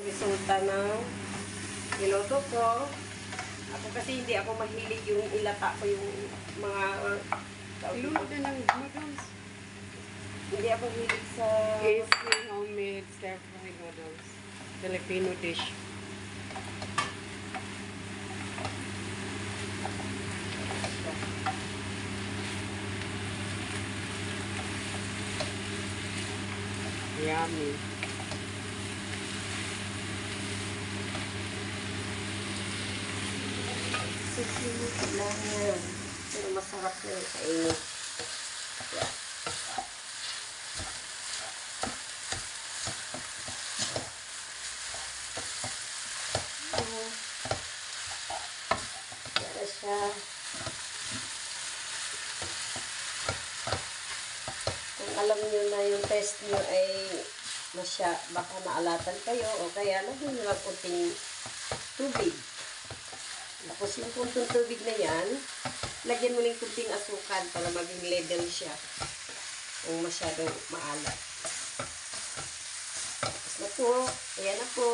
Resulta ng niloto ko. Ako kasi hindi ako mahilig yung ilata ko yung mga Ilunod na ng noodles. hindi ako mahilig sa Easy homemade stir-fried noodles. Filipino dish. Yummy. sisimuti lang yan. Pero masarap na yung kainin. Yeah. Yan siya. Kung alam nyo na yung test nyo ay baka naalatan kayo o kaya lagyan nyo lang kunting tubig. Tapos yung kuntong tubig na yan, lagyan mo ng kunting asukan para maging level siya. Kung masyadong maalat. Tapos na po. Ayan na po.